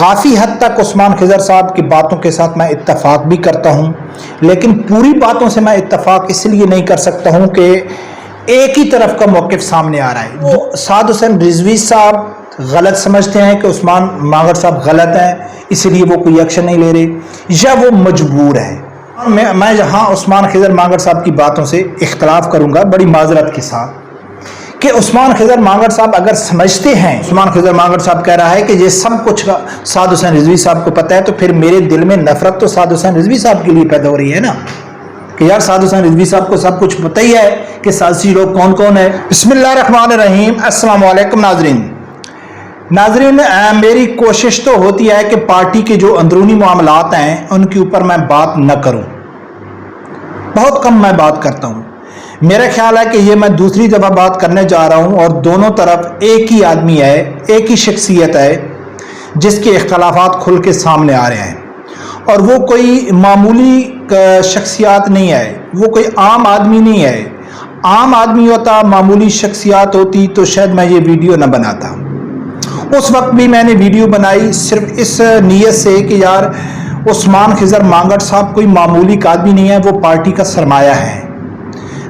کافی حد تک عثمان خضر صاحب کی باتوں کے ساتھ میں اتفاق بھی کرتا ہوں، لیکن پوری باتوں سے میں اتفاق اس لیے نہیں کر سکتا ہوں کہ ایک ہی طرف کا موقف سامنے آ رہا ہے۔ وہ سعد حسین رضوی صاحب غلط سمجھتے ہیں کہ عثمان مانگڑ صاحب غلط ہیں، اس لیے وہ کوئی ایکشن نہیں لے رہے، یا وہ مجبور ہیں۔ میں یہاں عثمان خضر مانگڑ صاحب کی باتوں سے اختلاف کروں گا بڑی معذرت کے ساتھ کہ عثمان خضر مانگڑ صاحب اگر سمجھتے ہیں، عثمان خضر مانگڑ صاحب کہہ رہا ہے کہ یہ سب کچھ سعد حسین رضوی صاحب کو پتہ ہے، تو پھر میرے دل میں نفرت تو سعد حسین رضوی صاحب کے لیے پیدا ہو رہی ہے نا، کہ یار سعد حسین رضوی صاحب کو سب کچھ پتہ ہی ہے کہ سیاسی لوگ کون کون ہیں۔ بسم اللہ الرحمن الرحیم۔ السلام علیکم ناظرین۔ میری کوشش تو ہوتی ہے کہ پارٹی کے جو اندرونی معاملات ہیں ان کے اوپر میں بات نہ کروں، بہت کم میں بات کرتا ہوں۔ میرا خیال ہے کہ یہ میں دوسری دفعہ بات کرنے جا رہا ہوں، اور دونوں طرف ایک ہی آدمی ہے، ایک ہی شخصیت ہے جس کے اختلافات کھل کے سامنے آ رہے ہیں، اور وہ کوئی معمولی شخصیات نہیں ہے، وہ کوئی عام آدمی نہیں ہے۔ عام آدمی ہوتا، معمولی شخصیات ہوتی تو شاید میں یہ ویڈیو نہ بناتا۔ اس وقت بھی میں نے ویڈیو بنائی صرف اس نیت سے کہ یار عثمان خضر مانگڑ صاحب کوئی معمولی آدمی نہیں ہے، وہ پارٹی کا سرمایہ ہے،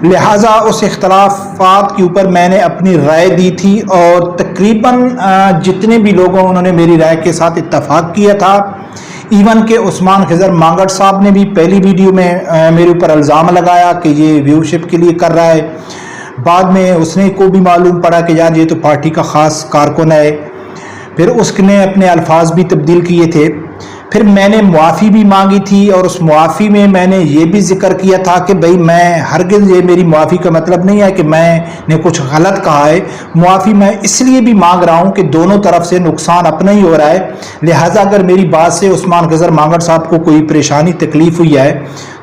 لہٰذا اس اختلافات کے اوپر میں نے اپنی رائے دی تھی، اور تقریباً جتنے بھی لوگوں انہوں نے میری رائے کے ساتھ اتفاق کیا تھا، ایون کہ عثمان خضر مانگڑ صاحب نے بھی پہلی ویڈیو میں میرے اوپر الزام لگایا کہ یہ ویوشپ کے لیے کر رہا ہے، بعد میں اس نے کو بھی معلوم پڑا کہ یار یہ تو پارٹی کا خاص کارکن ہے، پھر اس نے اپنے الفاظ بھی تبدیل کیے تھے، پھر میں نے معافی بھی مانگی تھی، اور اس معافی میں میں نے یہ بھی ذکر کیا تھا کہ بھئی میں ہرگز، یہ میری معافی کا مطلب نہیں ہے کہ میں نے کچھ غلط کہا ہے، معافی میں اس لیے بھی مانگ رہا ہوں کہ دونوں طرف سے نقصان اپنا ہی ہو رہا ہے، لہٰذا اگر میری بات سے عثمان خضر مانگڑ صاحب کو کوئی پریشانی تکلیف ہوئی ہے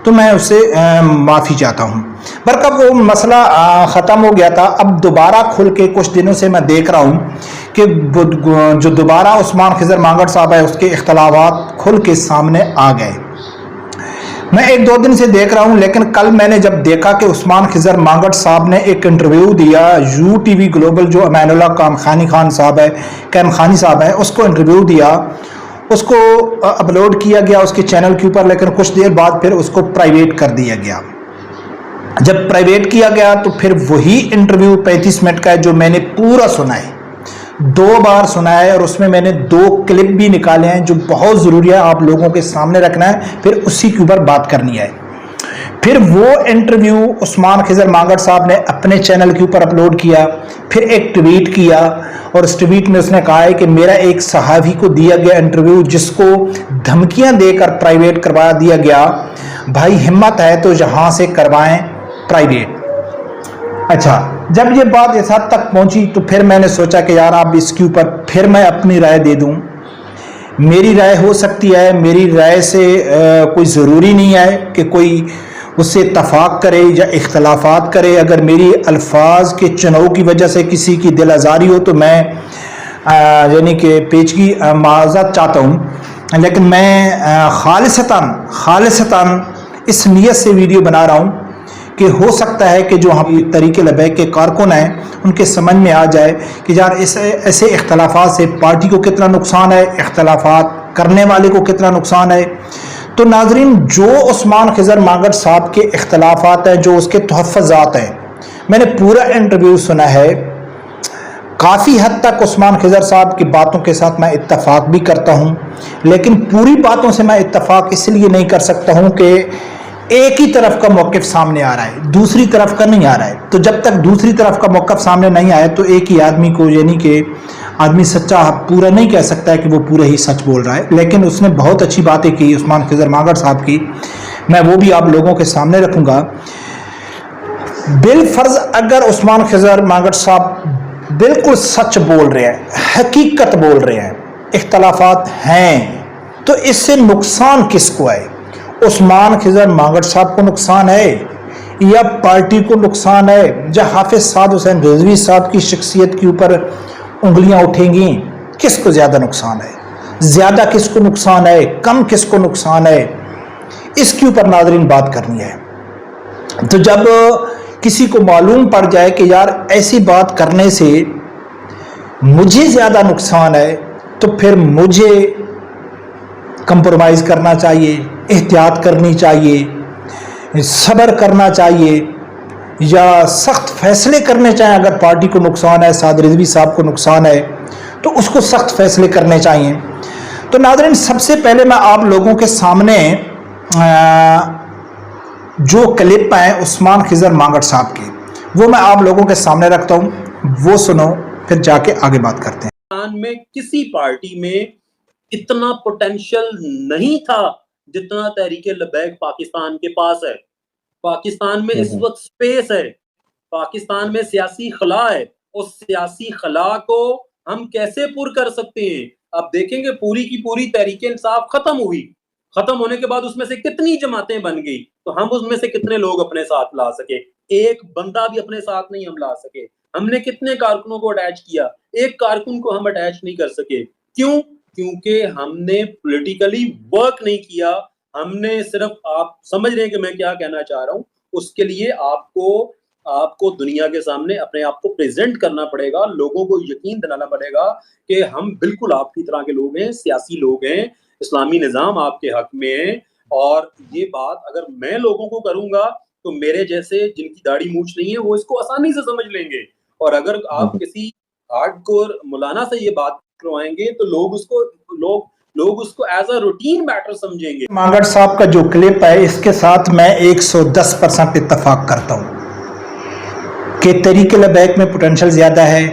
تو میں اس سے معافی چاہتا ہوں۔ برکب وہ مسئلہ ختم ہو گیا تھا، اب دوبارہ کھل کے کچھ دنوں سے میں دیکھ رہا ہوں کہ جو دوبارہ عثمان خضر مانگڑ صاحب ہے اس کے اختلافات کھل کے سامنے آ گئے۔ میں ایک دو دن سے دیکھ رہا ہوں، لیکن کل میں نے جب دیکھا کہ عثمان خضر مانگڑ صاحب نے ایک انٹرویو دیا یو ٹی وی گلوبل، جو امین اللہ کامخانی خان صاحب ہے، کامخانی صاحب ہے، اس کو انٹرویو دیا، اس کو اپلوڈ کیا گیا اس کے چینل کے اوپر، لیکن کچھ دیر بعد پھر اس کو پرائیویٹ کر دیا گیا۔ جب پرائیویٹ کیا گیا تو پھر وہی انٹرویو 35 منٹ کا ہے جو میں نے پورا سنا ہے، 2 بار سنا ہے، اور اس میں نے 2 کلپ بھی نکالے ہیں جو بہت ضروری ہے آپ لوگوں کے سامنے رکھنا ہے، پھر اسی کے اوپر بات کرنی ہے۔ پھر وہ انٹرویو عثمان خضر مانگڑ صاحب نے اپنے چینل کے اوپر اپلوڈ کیا، پھر ایک ٹویٹ کیا، اور اس ٹویٹ میں اس نے کہا ہے کہ میرا ایک صحافی کو دیا گیا انٹرویو جس کو دھمکیاں دے کر پرائیویٹ کروا دیا گیا، بھائی ہمت ہے تو یہاں سے کروائیں پرائیویٹ۔ اچھا، جب یہ بات اس حد تک پہنچی تو پھر میں نے سوچا کہ یار اب اس کے اوپر پھر میں اپنی رائے دے دوں۔ میری رائے ہو سکتی ہے، میری رائے سے کوئی ضروری نہیں ہے کہ کوئی اس سے اتفاق کرے یا اختلافات کرے۔ اگر میری الفاظ کے چناؤ کی وجہ سے کسی کی دل آزاری ہو تو میں یعنی کہ پیچیدگی معذرت چاہتا ہوں، لیکن میں خالصتاً اس نیت سے ویڈیو بنا رہا ہوں کہ ہو سکتا ہے کہ جو ہم طریق لبیک کے کارکن ہیں ان کے سمجھ میں آ جائے کہ یار ایسے اختلافات سے پارٹی کو کتنا نقصان ہے، اختلافات کرنے والے کو کتنا نقصان ہے۔ تو ناظرین، جو عثمان خضر مانگڑ صاحب کے اختلافات ہیں، جو اس کے تحفظات ہیں، میں نے پورا انٹرویو سنا ہے، کافی حد تک عثمان خضر صاحب کی باتوں کے ساتھ میں اتفاق بھی کرتا ہوں، لیکن پوری باتوں سے میں اتفاق اس لیے نہیں کر سکتا ہوں کہ ایک ہی طرف کا موقف سامنے آ رہا ہے، دوسری طرف کا نہیں آ رہا ہے۔ تو جب تک دوسری طرف کا موقف سامنے نہیں آئے تو ایک ہی آدمی کو، یعنی کہ آدمی سچا پورا نہیں کہہ سکتا ہے کہ وہ پورا ہی سچ بول رہا ہے، لیکن اس نے بہت اچھی باتیں کی عثمان خضر مانگڑ صاحب کی، میں وہ بھی آپ لوگوں کے سامنے رکھوں گا۔ بالفرض اگر عثمان خضر مانگڑ صاحب بالکل سچ بول رہے ہیں، حقیقت بول رہے ہیں، اختلافات ہیں، تو اس سے نقصان کس کو ہے؟ عثمان خضر مانگڑ صاحب کو نقصان ہے یا پارٹی کو نقصان ہے، یا حافظ سعد حسین رضوی صاحب کی شخصیت کے اوپر انگلیاں اٹھیں گی؟ کس کو زیادہ نقصان ہے؟ زیادہ کس کو نقصان ہے، کم کس کو نقصان ہے؟ اس کے اوپر ناظرین بات کرنی ہے۔ تو جب کسی کو معلوم پڑ جائے کہ یار ایسی بات کرنے سے مجھے زیادہ نقصان ہے، تو پھر مجھے کمپرومائز کرنا چاہیے, احتیاط کرنی چاہیے, صبر کرنا چاہیے, یا سخت فیصلے کرنے چاہیے. اگر پارٹی کو نقصان ہے, سعد رضوی صاحب کو نقصان ہے, تو اس کو سخت فیصلے کرنے چاہیے. تو ناظرین, سب سے پہلے میں آپ لوگوں کے سامنے جو کلپ ہیں عثمان خضر مانگڑ صاحب کے, وہ میں آپ لوگوں کے سامنے رکھتا ہوں, وہ سنو, پھر جا کے آگے بات کرتے ہیں. پاکستان میں کسی پارٹی میں اتنا پوٹینشل نہیں تھا جتنا تحریک لبیک پاکستان کے پاس ہے. پاکستان میں اس وقت سپیس ہے, پاکستان میں سیاسی خلا ہے. اس سیاسی خلا کو ہم کیسے پر کر سکتے ہیں؟ اب دیکھیں گے پوری کی پوری تحریک انصاف ختم ہوئی, ختم ہونے کے بعد اس میں سے کتنی جماعتیں بن گئی, تو ہم اس میں سے کتنے لوگ اپنے ساتھ لا سکے؟ ایک بندہ بھی اپنے ساتھ نہیں ہم لا سکے. ہم نے کتنے کارکنوں کو اٹیچ کیا, ایک کارکن کو ہم اٹیچ نہیں کر سکے. کیوں؟ کیونکہ ہم نے پولیٹیکلی ورک نہیں کیا. ہم نے صرف, آپ سمجھ رہے ہیں کہ میں کیا کہنا چاہ رہا ہوں, اس کے لیے آپ کو دنیا کے سامنے اپنے آپ کو پریزنٹ کرنا پڑے گا, لوگوں کو یقین دلانا پڑے گا کہ ہم بالکل آپ کی طرح کے لوگ ہیں, سیاسی لوگ ہیں, اسلامی نظام آپ کے حق میں ہے. اور یہ بات اگر میں لوگوں کو کروں گا تو میرے جیسے جن کی داڑھی مونچھ نہیں ہے وہ اس کو آسانی سے سمجھ لیں گے. اور اگر آپ کسی ہارڈ کور مولانا سے یہ بات کروائیں گے تو لوگ اس کو ایز اے روٹین میٹر سمجھیں گے. مانگڑ صاحب کا جو کلپ ہے, اس کے ساتھ میں 110% اتفاق کرتا ہوں کہ تحریک لبیک میں پوٹینشل زیادہ ہے,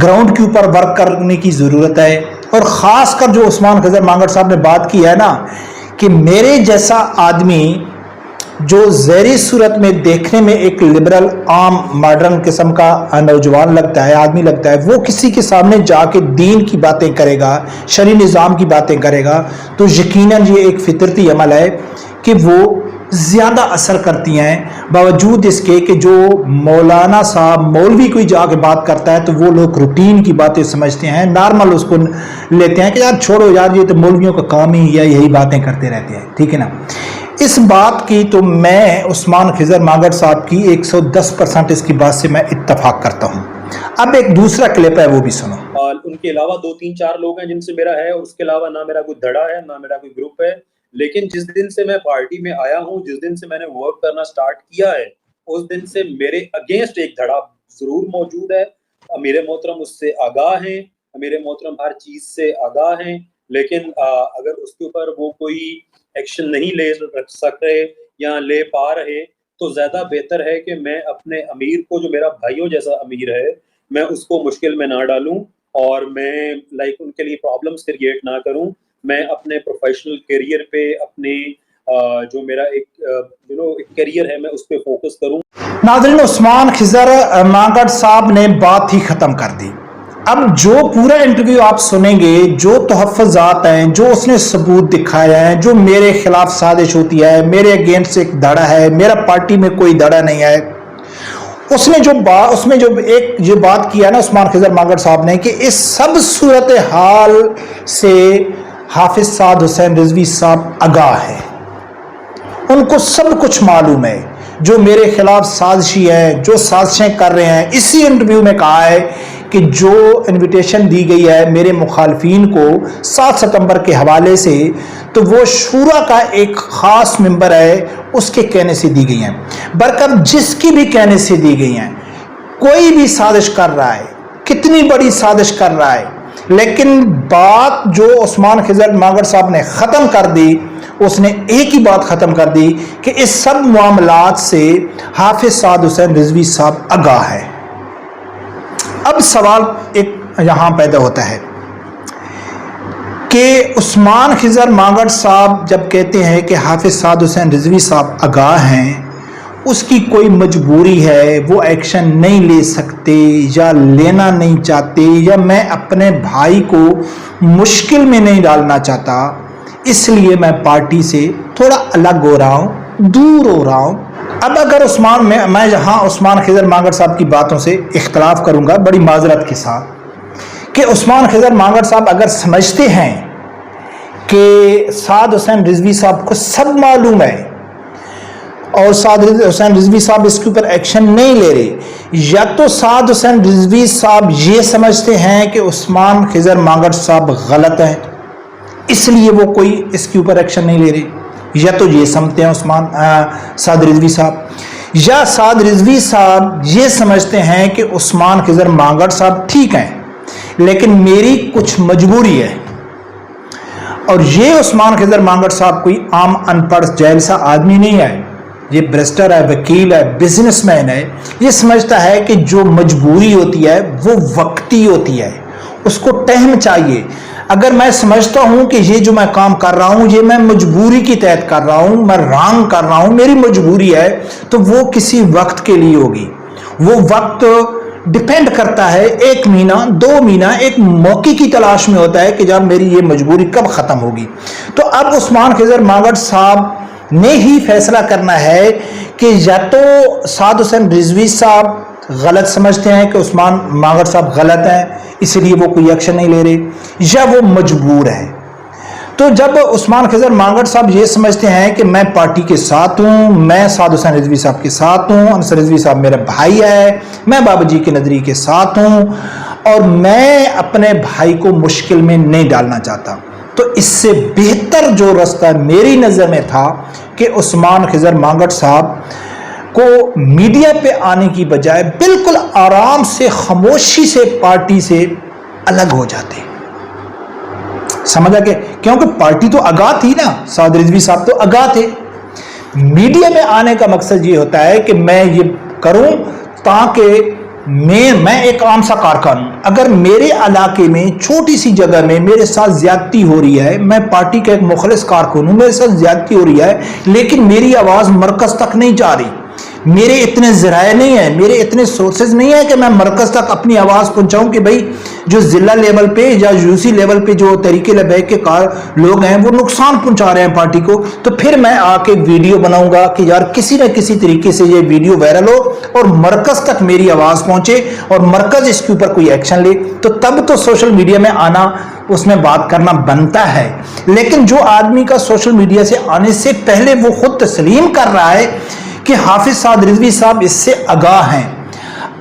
گراؤنڈ کے اوپر ورک کرنے کی ضرورت ہے. اور خاص کر جو عثمان خضر مانگڑ صاحب نے بات کی ہے نا, کہ میرے جیسا آدمی جو ظاہری صورت میں دیکھنے میں ایک لبرل عام ماڈرن قسم کا نوجوان لگتا ہے, آدمی لگتا ہے, وہ کسی کے سامنے جا کے دین کی باتیں کرے گا, شرعی نظام کی باتیں کرے گا, تو یقیناً یہ ایک فطرتی عمل ہے کہ وہ زیادہ اثر کرتی ہیں, باوجود اس کے کہ جو مولانا صاحب مولوی کوئی جا کے بات کرتا ہے تو وہ لوگ روٹین کی باتیں سمجھتے ہیں, نارمل اس کو لیتے ہیں کہ یار چھوڑو یار, یہ تو مولویوں کا کام ہی ہے, یہی باتیں کرتے رہتے ہیں. ٹھیک ہے نا. اس بات کی تو میں عثمان خضر مانگڑ صاحب کی 110% اس کی بات سے میں اتفاق کرتا ہوں. اب ایک دوسرا کلپ ہے, وہ بھی سنو. ان کے علاوہ 2-3-4 لوگ ہیں جن سے میرا ہے, اور اس کے علاوہ نہ میرا کوئی دھڑا ہے نہ میرا کوئی گروپ ہے. لیکن جس دن سے میں پارٹی میں آیا ہوں, جس دن سے میں نے ورک کرنا سٹارٹ کیا ہے, اس دن سے میرے اگینسٹ ایک دھڑا ضرور موجود ہے. امیر محترم اس سے آگاہ ہیں, امیر محترم ہر چیز سے آگاہ ہیں, لیکن اگر اس کے اوپر وہ کوئی ایکشن نہیں لے سک رہے یا لے پا رہے, تو زیادہ بہتر ہے کہ میں اپنے امیر کو, جو میرا بھائیوں جیسا امیر ہے, میں اس کو مشکل میں نہ ڈالوں اور میں ان کے لیے پرابلمز کریٹ نہ کروں. میں اپنے پروفیشنل کیریئر پہ, اپنے جو میرا ایک کیریئر ہے, میں اس پہ فوکس کروں. ناظرین, عثمان خضر مانگڑ صاحب نے بات ہی ختم کر دی. اب جو پورا انٹرویو آپ سنیں گے, جو تحفظات ہیں, جو اس نے ثبوت دکھائے ہیں, جو میرے خلاف سازش ہوتی ہے, میرے اگینسٹ ایک دھڑا ہے, میرا پارٹی میں کوئی دھڑا نہیں ہے, اس میں جو ایک یہ بات کیا نا عثمان خضر مانگڑ صاحب نے, کہ اس سب صورتحال سے حافظ سعد حسین رضوی صاحب آگاہ ہے, ان کو سب کچھ معلوم ہے, جو میرے خلاف سازشی ہے, جو سازشیں کر رہے ہیں. اسی انٹرویو میں کہا ہے کہ جو انویٹیشن دی گئی ہے میرے مخالفین کو 7 ستمبر کے حوالے سے, تو وہ شورا کا ایک خاص ممبر ہے, اس کے کہنے سے دی گئی ہیں. برکت جس کی بھی کہنے سے دی گئی ہیں, کوئی بھی سازش کر رہا ہے, کتنی بڑی سازش کر رہا ہے, لیکن بات جو عثمان خضر مانگڑ صاحب نے ختم کر دی, اس نے ایک ہی بات ختم کر دی کہ اس سب معاملات سے حافظ سعد حسین رضوی صاحب آگاہ ہے. اب سوال ایک یہاں پیدا ہوتا ہے کہ عثمان خضر مانگڑ صاحب جب کہتے ہیں کہ حافظ سعد حسین رضوی صاحب آگاہ ہیں, اس کی کوئی مجبوری ہے, وہ ایکشن نہیں لے سکتے یا لینا نہیں چاہتے, یا میں اپنے بھائی کو مشکل میں نہیں ڈالنا چاہتا, اس لیے میں پارٹی سے تھوڑا الگ ہو رہا ہوں, دور ہو رہا ہوں. اب اگر میں یہاں عثمان خضر مانگڑ صاحب کی باتوں سے اختلاف کروں گا بڑی معذرت کے ساتھ, کہ عثمان خضر مانگڑ صاحب اگر سمجھتے ہیں کہ سعد حسین رضوی صاحب کو سب معلوم ہے اور سعد حسین رضوی صاحب اس کے اوپر ایکشن نہیں لے رہے, یا تو سعد حسین رضوی صاحب یہ سمجھتے ہیں کہ عثمان خضر مانگڑ صاحب غلط ہیں, اس لیے وہ کوئی اس کے اوپر ایکشن نہیں لے رہے. یا تو یہ سمجھتے ہیں سعد رضوی صاحب، یا سعد رضوی صاحب یہ سمجھتے ہیں کہ عثمان خضر مانگڑ صاحب ٹھیک ہیں لیکن میری کچھ مجبوری ہے. اور یہ عثمان خضر مانگڑ صاحب کوئی عام ان پڑھ جاہل سا آدمی نہیں ہے، یہ بریسٹر ہے، وکیل ہے، بزنس مین ہے. یہ سمجھتا ہے کہ جو مجبوری ہوتی ہے وہ وقتی ہوتی ہے، اس کو ٹائم چاہیے. اگر میں سمجھتا ہوں کہ یہ جو میں کام کر رہا ہوں یہ میں مجبوری کی تحت کر رہا ہوں، میں رانگ کر رہا ہوں، میری مجبوری ہے، تو وہ کسی وقت کے لیے ہوگی. وہ وقت ڈیپینڈ کرتا ہے 1 مہینہ 2 مہینہ، ایک موقع کی تلاش میں ہوتا ہے کہ جب میری یہ مجبوری کب ختم ہوگی. تو اب عثمان خضر مانگڑ صاحب نے ہی فیصلہ کرنا ہے کہ یا تو سعد حسین رضوی صاحب غلط سمجھتے ہیں کہ عثمان مانگڑ صاحب غلط ہیں اس لیے وہ کوئی ایکشن نہیں لے رہے، یا وہ مجبور ہیں. تو جب عثمان خضر مانگڑ صاحب یہ سمجھتے ہیں کہ میں پارٹی کے ساتھ ہوں، میں سعد حسین رضوی صاحب کے ساتھ ہوں، انصر رضوی صاحب میرا بھائی ہے، میں بابا جی کے نظریے کے ساتھ ہوں اور میں اپنے بھائی کو مشکل میں نہیں ڈالنا چاہتا، تو اس سے بہتر جو راستہ میری نظر میں تھا کہ عثمان خضر مانگڑ صاحب کو میڈیا پہ آنے کی بجائے بالکل آرام سے خاموشی سے پارٹی سے الگ ہو جاتے. سمجھا کہ کیونکہ پارٹی تو آگاہ تھی نا، سعد رضوی صاحب تو آگاہ تھے. میڈیا میں آنے کا مقصد یہ ہوتا ہے کہ میں یہ کروں تاکہ میں ایک عام سا کارکن ہوں، اگر میرے علاقے میں چھوٹی سی جگہ میں میرے ساتھ زیادتی ہو رہی ہے، میں پارٹی کا ایک مخلص کارکن ہوں، میرے ساتھ زیادتی ہو رہی ہے لیکن میری آواز مرکز تک نہیں جا رہی، میرے اتنے ذرائع نہیں ہیں، میرے اتنے سورسز نہیں ہیں کہ میں مرکز تک اپنی آواز پہنچاؤں کہ بھئی جو ضلع لیول پہ یا یوسی لیول پہ جو تحریک لبیک کے لوگ ہیں وہ نقصان پہنچا رہے ہیں پارٹی کو، تو پھر میں آ کے ویڈیو بناؤں گا کہ یار کسی نہ کسی طریقے سے یہ ویڈیو وائرل ہو اور مرکز تک میری آواز پہنچے اور مرکز اس کے اوپر کوئی ایکشن لے، تو تب تو سوشل میڈیا میں آنا، اس میں بات کرنا بنتا ہے. لیکن جو آدمی کا سوشل میڈیا سے آنے سے پہلے وہ خود تسلیم کر رہا ہے کہ حافظ سعد رضوی صاحب اس سے آگاہ ہیں.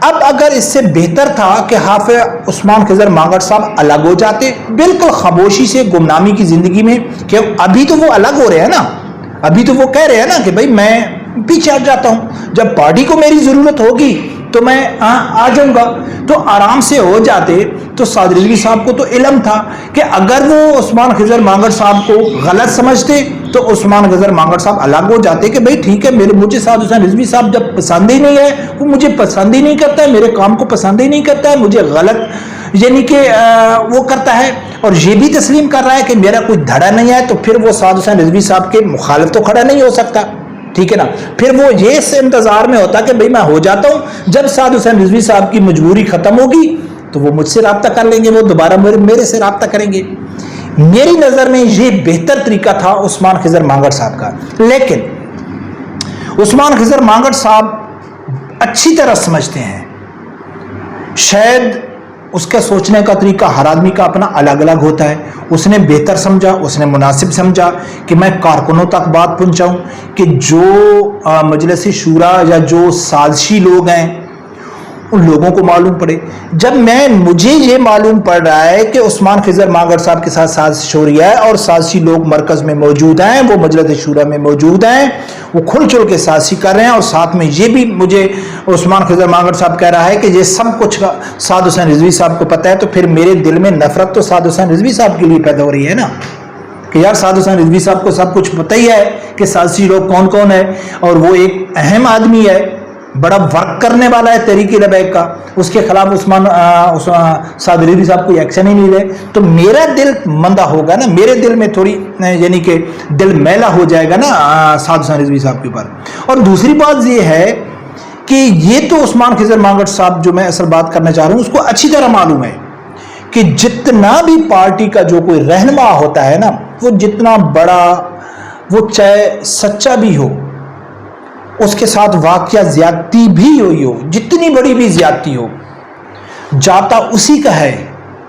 اب اگر اس سے بہتر تھا کہ حافظ عثمان خضر مانگڑ صاحب الگ ہو جاتے بالکل خاموشی سے گمنامی کی زندگی میں، کہ ابھی تو وہ الگ ہو رہے ہیں نا، ابھی تو وہ کہہ رہے ہیں نا کہ بھائی میں پیچھے ہٹ جاتا ہوں، جب پارٹی کو میری ضرورت ہوگی تو میں آ جاؤں گا، تو آرام سے ہو جاتے. تو سعد رضوی صاحب کو تو علم تھا کہ اگر وہ عثمان خضر مانگڑ صاحب کو غلط سمجھتے تو عثمان خضر مانگڑ صاحب الگ ہو جاتے کہ بھئی ٹھیک ہے، مجھے سعد حسین رضوی صاحب جب پسند ہی نہیں ہے، وہ مجھے پسند ہی نہیں کرتا ہے، میرے کام کو پسند ہی نہیں کرتا ہے، مجھے غلط یعنی کہ وہ کرتا ہے اور یہ بھی تسلیم کر رہا ہے کہ میرا کوئی دھڑا نہیں ہے، تو پھر وہ سعد حسین رضوی صاحب کے مخالف تو کھڑا نہیں ہو سکتا. ٹھیک ہے نا، پھر وہ یہ اس انتظار میں ہوتا کہ بھئی میں ہو جاتا ہوں، جب سعد حسین رضوی صاحب کی مجبوری ختم ہوگی تو وہ مجھ سے رابطہ کر لیں گے، وہ دوبارہ میرے سے رابطہ کریں گے. میری نظر میں یہ بہتر طریقہ تھا عثمان خضر مانگڑ صاحب کا. لیکن عثمان خضر مانگڑ صاحب اچھی طرح سمجھتے ہیں، شاید اس کا سوچنے کا طریقہ ہر آدمی کا اپنا الگ الگ ہوتا ہے، اس نے بہتر سمجھا، اس نے مناسب سمجھا کہ میں کارکنوں تک بات پہنچاؤں کہ جو مجلس شورا یا جو سازشی لوگ ہیں ان لوگوں کو معلوم پڑے. جب مجھے یہ معلوم پڑ رہا ہے کہ عثمان خضر مانگڑ صاحب کے ساتھ سازش ہو رہی ہے اور سازشی لوگ مرکز میں موجود ہیں، وہ مجلس شورا میں موجود ہیں، وہ کھل چل کے سازشی کر رہے ہیں، اور ساتھ میں یہ بھی مجھے عثمان خضر مانگڑ صاحب کہہ رہا ہے کہ یہ سب کچھ سعد حسین رضوی صاحب کو پتہ ہے، تو پھر میرے دل میں نفرت تو سعد حسین رضوی صاحب کے لیے پیدا ہو رہی ہے نا کہ یار سعد حسین رضوی صاحب کو سب کچھ پتہ ہی ہے کہ سازشی لوگ کون کون ہیں، اور وہ ایک اہم آدمی ہے، بڑا ورک کرنے والا ہے تحریک لبیک کا، اس کے خلاف سعد رضوی صاحب کوئی ایکشن ہی نہیں لے، تو میرا دل مندہ ہوگا نا، میرے دل میں تھوڑی یعنی کہ دل میلا ہو جائے گا نا سعد حسین رضوی صاحب کے اوپر. اور دوسری بات یہ ہے کہ یہ تو عثمان خضر مانگڑ صاحب جو میں اصل بات کرنا چاہ رہا ہوں اس کو اچھی طرح معلوم ہے کہ جتنا بھی پارٹی کا جو کوئی رہنما ہوتا ہے نا، وہ جتنا بڑا، وہ چاہے سچا بھی ہو، اس کے ساتھ واقعہ زیادتی بھی ہوئی ہو، جتنی بڑی بھی زیادتی ہو، جاتا اسی کا ہے،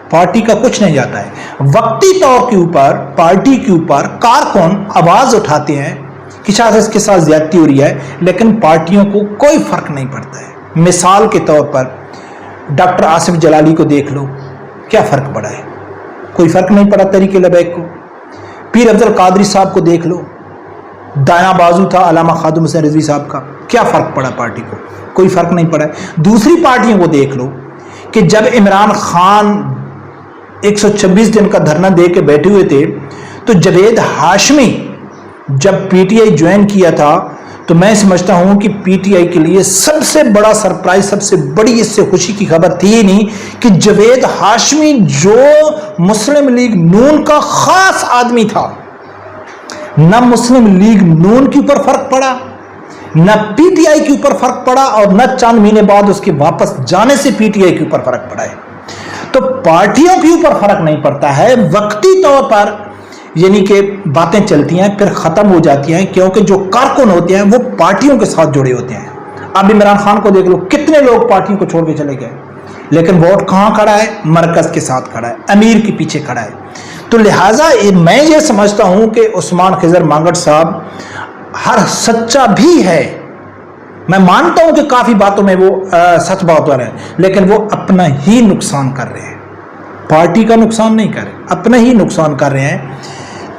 پارٹی کا کچھ نہیں جاتا ہے. وقتی طور کے اوپر پارٹی کے اوپر کارکن آواز اٹھاتے ہیں کہ شاید اس کے ساتھ زیادتی ہو رہی ہے، لیکن پارٹیوں کو کوئی فرق نہیں پڑتا ہے. مثال کے طور پر ڈاکٹر آصف جلالی کو دیکھ لو، کیا فرق پڑا ہے؟ کوئی فرق نہیں پڑا تحریک لبیک کو. پیر افضل قادری صاحب کو دیکھ لو، دایاں بازو تھا علامہ خادم حسین رضوی صاحب کا، کیا فرق پڑا پارٹی کو؟ کوئی فرق نہیں پڑا ہے۔ دوسری پارٹیوں کو دیکھ لو کہ جب عمران خان 126 دن کا دھرنا دے کے بیٹھے ہوئے تھے تو جاوید ہاشمی جب پی ٹی آئی جوائن کیا تھا تو میں سمجھتا ہوں کہ پی ٹی آئی کے لیے سب سے بڑا سرپرائز، سب سے بڑی اس سے خوشی کی خبر تھی ہی نہیں کہ جاوید ہاشمی جو مسلم لیگ نون کا خاص آدمی تھا، نہ مسلم لیگ نون کے اوپر فرق پڑا، نہ پی ٹی آئی کے اوپر فرق پڑا، اور نہ چند مہینے بعد اس کے واپس جانے سے پی ٹی آئی کے اوپر فرق پڑا ہے۔ تو پارٹیوں کے اوپر فرق نہیں پڑتا ہے، وقتی طور پر یعنی کہ باتیں چلتی ہیں پھر ختم ہو جاتی ہیں، کیونکہ جو کارکن ہوتے ہیں وہ پارٹیوں کے ساتھ جڑے ہوتے ہیں۔ اب عمران خان کو دیکھ لو، کتنے لوگ پارٹیوں کو چھوڑ کے چلے گئے، لیکن ووٹ کہاں کھڑا ہے؟ مرکز کے ساتھ کھڑا ہے، امیر کے پیچھے کھڑا ہے۔ تو لہٰذا میں یہ سمجھتا ہوں کہ عثمان خضر مانگٹ صاحب ہر سچا بھی ہے، میں مانتا ہوں کہ کافی باتوں میں وہ سچ بات رہے ہیں، لیکن وہ اپنا ہی نقصان کر رہے ہیں، پارٹی کا نقصان نہیں کر رہے، اپنا ہی نقصان کر رہے ہیں۔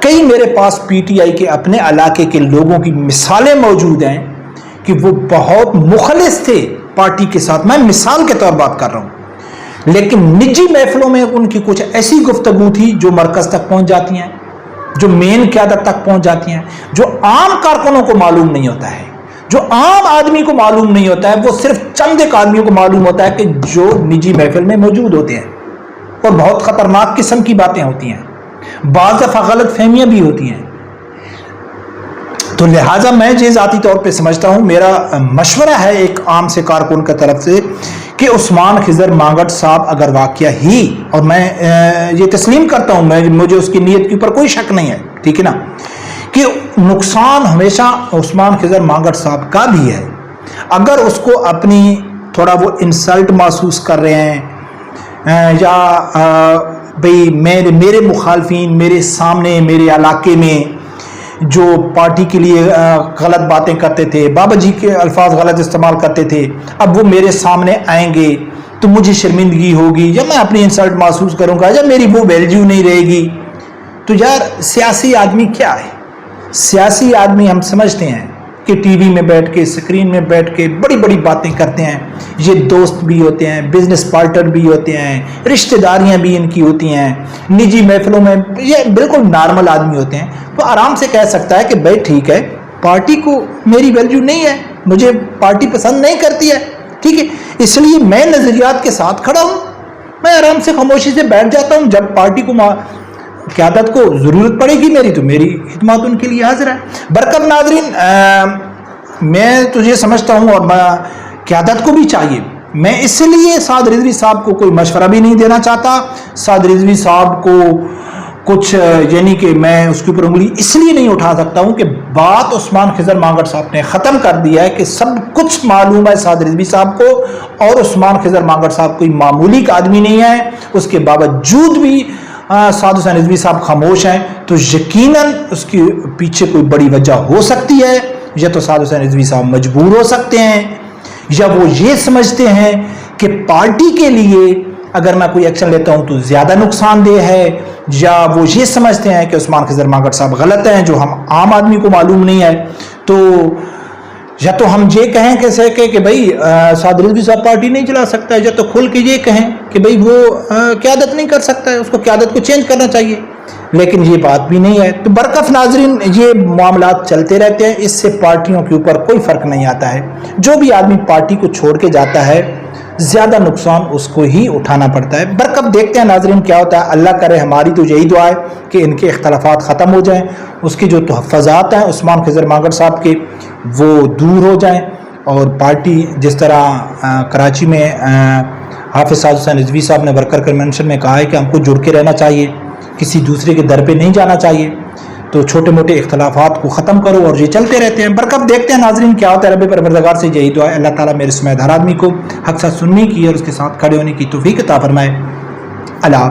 کئی میرے پاس پی ٹی آئی کے اپنے علاقے کے لوگوں کی مثالیں موجود ہیں کہ وہ بہت مخلص تھے پارٹی کے ساتھ، میں مثال کے طور بات کر رہا ہوں، لیکن نجی محفلوں میں ان کی کچھ ایسی گفتگو تھی جو مرکز تک پہنچ جاتی ہیں، جو مین قیادت تک پہنچ جاتی ہیں، جو عام کارکنوں کو معلوم نہیں ہوتا ہے، جو عام آدمی کو معلوم نہیں ہوتا ہے، وہ صرف چند ایک آدمیوں کو معلوم ہوتا ہے کہ جو نجی محفل میں موجود ہوتے ہیں، اور بہت خطرناک قسم کی باتیں ہوتی ہیں، بعض دفعہ غلط فہمیاں بھی ہوتی ہیں۔ تو لہٰذا میں یہ ذاتی طور پہ سمجھتا ہوں، میرا مشورہ ہے ایک عام سے کارکن کی طرف سے کہ عثمان خضر مانگٹ صاحب اگر واقعہ ہی، اور میں یہ تسلیم کرتا ہوں، مجھے اس کی نیت کے اوپر کوئی شک نہیں ہے، ٹھیک ہے نا، کہ نقصان ہمیشہ عثمان خضر مانگٹ صاحب کا بھی ہے۔ اگر اس کو اپنی تھوڑا وہ انسلٹ محسوس کر رہے ہیں، یا بھئی میرے مخالفین میرے سامنے میرے علاقے میں جو پارٹی کے لیے غلط باتیں کرتے تھے، بابا جی کے الفاظ غلط استعمال کرتے تھے، اب وہ میرے سامنے آئیں گے تو مجھے شرمندگی ہوگی، یا میں اپنی انسلٹ محسوس کروں گا، یا میری وہ ویلیو نہیں رہے گی۔ تو یار سیاسی آدمی کیا ہے؟ سیاسی آدمی ہم سمجھتے ہیں کہ ٹی وی میں بیٹھ کے، اسکرین میں بیٹھ کے بڑی بڑی باتیں کرتے ہیں، یہ دوست بھی ہوتے ہیں، بزنس پارٹنر بھی ہوتے ہیں، رشتہ داریاں بھی ان کی ہوتی ہیں، نجی محفلوں میں یہ بالکل نارمل آدمی ہوتے ہیں۔ تو آرام سے کہہ سکتا ہے کہ بھائی ٹھیک ہے، پارٹی کو میری ویلیو نہیں ہے، مجھے پارٹی پسند نہیں کرتی ہے، ٹھیک ہے، اس لیے میں نظریات کے ساتھ کھڑا ہوں، میں آرام سے خاموشی سے بیٹھ جاتا ہوں، جب پارٹی کو قیادت کو ضرورت پڑے گی میری تو میری خدمات ان کے لیے حاضر ہے۔ برکت ناظرین، میں تو یہ سمجھتا ہوں، اور قیادت کو بھی چاہیے، میں اس لیے سعد رضوی صاحب کو کوئی مشورہ بھی نہیں دینا چاہتا، سعد رضوی صاحب کو کچھ یعنی کہ میں اس کے اوپر انگلی اس لیے نہیں اٹھا سکتا ہوں کہ بات عثمان خضر مانگٹ صاحب نے ختم کر دیا ہے کہ سب کچھ معلوم ہے سعد رضوی صاحب کو، اور عثمان خضر مانگٹ صاحب کوئی معمولی کا آدمی نہیں ہے، اس کے باوجود بھی سعد حسین رضوی صاحب خاموش ہیں، تو یقیناً اس کے پیچھے کوئی بڑی وجہ ہو سکتی ہے، یا تو سعد حسین رضوی صاحب مجبور ہو سکتے ہیں، یا وہ یہ سمجھتے ہیں کہ پارٹی کے لیے اگر میں کوئی ایکشن لیتا ہوں تو زیادہ نقصان دہ ہے، یا وہ یہ سمجھتے ہیں کہ عثمان خضر مانگٹ صاحب غلط ہیں جو ہم عام آدمی کو معلوم نہیں ہے۔ تو یا تو ہم یہ کہیں کہ بھائی سعد رضوی صاحب پارٹی نہیں چلا سکتا ہے، یا تو کھل کے یہ کہیں کہ بھائی وہ قیادت نہیں کر سکتا ہے، اس کو قیادت کو چینج کرنا چاہیے، لیکن یہ بات بھی نہیں ہے۔ تو برکت ناظرین، یہ معاملات چلتے رہتے ہیں، اس سے پارٹیوں کے اوپر کوئی فرق نہیں آتا ہے، جو بھی آدمی پارٹی کو چھوڑ کے جاتا ہے زیادہ نقصان اس کو ہی اٹھانا پڑتا ہے۔ برکت دیکھتے ہیں ناظرین کیا ہوتا ہے، اللہ کرے ہماری تو یہی دعا ہے کہ ان کے اختلافات ختم ہو جائیں، اس کی جو تحفظات ہیں عثمان خضر مانگٹ صاحب کے وہ دور ہو جائیں، اور پارٹی جس طرح کراچی میں حافظ سعد حسین رضوی صاحب نے ورکر کنونشن میں کہا ہے کہ ہم کو جڑ کے رہنا چاہیے، کسی دوسرے کے در پہ نہیں جانا چاہیے، تو چھوٹے موٹے اختلافات کو ختم کرو، اور یہ چلتے رہتے ہیں۔ برکت دیکھتے ہیں ناظرین کیا ہوتا ہے۔ رب پروردگار سے یہی دعا ہے، اللہ تعالیٰ میرے سمیت ہر آدمی کو حق ساتھ سننے کی اور اس کے ساتھ کھڑے ہونے کی توفیق عطا فرمائے۔ اللہ